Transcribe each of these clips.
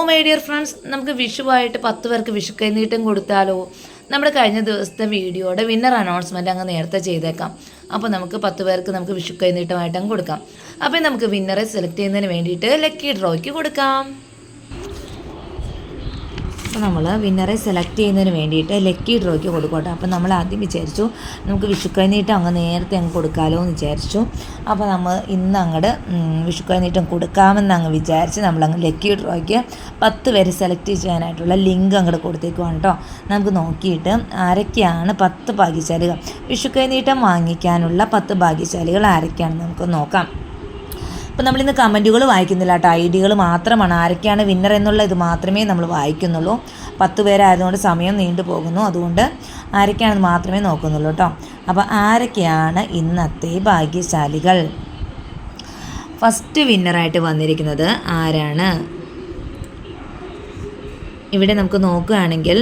My dear friends, നമുക്ക് വിഷുവായിട്ട് 10 പേർക്ക് വിഷു കൈനീട്ടം കൊടുത്താലോ? നമ്മുടെ കഴിഞ്ഞ ദിവസത്തെ വീഡിയോയുടെ വിന്നർ അനൗൺസ്മെൻറ്റ് അങ്ങ് നേരത്തെ ചെയ്തേക്കാം. അപ്പോൾ നമുക്ക് 10 പേർക്ക് നമുക്ക് വിഷു കൈനീട്ടമായിട്ട് അങ്ങ് കൊടുക്കാം. അപ്പോൾ നമുക്ക് വിന്നറെ സെലക്ട് ചെയ്യുന്നതിന് വേണ്ടിയിട്ട് ലക്കി ഡ്രോയ്ക്ക് കൊടുക്കാം. അപ്പോൾ നമ്മൾ വിന്നറെ സെലക്ട് ചെയ്യുന്നതിന് വേണ്ടിയിട്ട് ലക്കി ഡ്രോയ്ക്ക് കൊടുക്കട്ടെ. അപ്പോൾ നമ്മൾ ആദ്യം വിചാരിച്ചു നമുക്ക് വിഷുക്കൈനീട്ടം അങ്ങ് നേരത്തെ അങ്ങ് കൊടുക്കാമല്ലോ എന്ന് വിചാരിച്ചു. അപ്പോൾ നമ്മൾ ഇന്ന് അങ്ങോട്ട് വിഷുക്കൈനീട്ടം കൊടുക്കാമെന്ന് അങ്ങ് വിചാരിച്ച് നമ്മളങ്ങ് ലക്കി ഡ്രോയ്ക്ക് 10 പേര് സെലക്ട് ചെയ്യാനായിട്ടുള്ള ലിങ്ക് അങ്ങോട്ട് കൊടുത്തേക്കുവാണ് കേട്ടോ. നമുക്ക് നോക്കിയിട്ട് ആരൊക്കെയാണ് 10 ഭാഗ്യശാലികൾ, വിഷുക്കൈനീട്ടം വാങ്ങിക്കാനുള്ള 10 ഭാഗ്യശാലികൾ ആരൊക്കെയാണെന്ന് നമുക്ക് നോക്കാം. അപ്പോൾ നമ്മളിന്ന് കമൻറ്റുകൾ വായിക്കുന്നില്ല കേട്ടോ, ഐഡികൾ മാത്രമാണ്. ആരൊക്കെയാണ് വിന്നർ എന്നുള്ള ഇത് മാത്രമേ നമ്മൾ വായിക്കുന്നുള്ളൂ. 10 പേരായതുകൊണ്ട് സമയം നീണ്ടു പോകുന്നു, അതുകൊണ്ട് ആരൊക്കെയാണെന്ന് മാത്രമേ നോക്കുന്നുള്ളൂ കേട്ടോ. അപ്പോൾ ആരൊക്കെയാണ് ഇന്നത്തെ ഭാഗ്യശാലികൾ? ഫസ്റ്റ് വിന്നറായിട്ട് വന്നിരിക്കുന്നത് ആരാണ്? ഇവിടെ നമുക്ക് നോക്കുകയാണെങ്കിൽ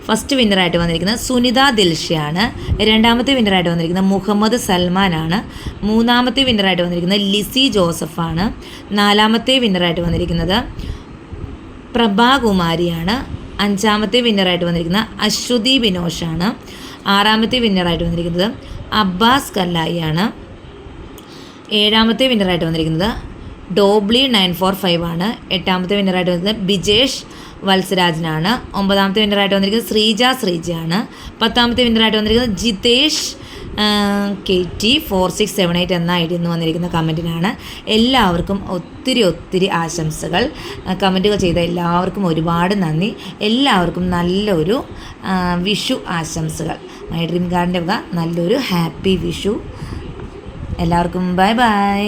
ഫസ്റ്റ് വിന്നറായിട്ട് വന്നിരിക്കുന്നത് സുനിത ദിൽഷയാണ്. രണ്ടാമത്തെ വിന്നറായിട്ട് വന്നിരിക്കുന്നത് മുഹമ്മദ് സൽമാനാണ്. മൂന്നാമത്തെ വിന്നറായിട്ട് വന്നിരിക്കുന്നത് ലിസി ജോസഫാണ്. നാലാമത്തെ വിന്നറായിട്ട് വന്നിരിക്കുന്നത് പ്രഭാകുമാരിയാണ്. അഞ്ചാമത്തെ വിന്നറായിട്ട് വന്നിരിക്കുന്നത് അശ്വതി ബിനോഷാണ്. ആറാമത്തെ വിന്നറായിട്ട് വന്നിരിക്കുന്നത് അബ്ബാസ് കല്ലായിയാണ്. ഏഴാമത്തെ വിന്നറായിട്ട് വന്നിരിക്കുന്നത് ഡോബ്ലി 945 ആണ്. എട്ടാമത്തെ വിന്നറായിട്ട് വന്നിരിക്കുന്നത് ബിജേഷ് വത്സരാജനാണ്. ഒമ്പതാമത്തെ വിന്നറായിട്ട് വന്നിരിക്കുന്നത് ശ്രീജയാണ്. പത്താമത്തെ വിന്നറായിട്ട് വന്നിരിക്കുന്നത് ജിതേഷ് KT 4678 എന്ന ഐഡിയിൽ നിന്ന് വന്നിരിക്കുന്ന കമൻറ്റിനാണ്. എല്ലാവർക്കും ഒത്തിരി ആശംസകൾ. കമൻറ്റുകൾ ചെയ്ത എല്ലാവർക്കും ഒരുപാട് നന്ദി. എല്ലാവർക്കും നല്ലൊരു വിഷു ആശംസകൾ. മൈ ഡ്രീം ഗാർഡൻ്റെ വക നല്ലൊരു ഹാപ്പി വിഷു. എല്ലാവർക്കും ബൈ ബൈ.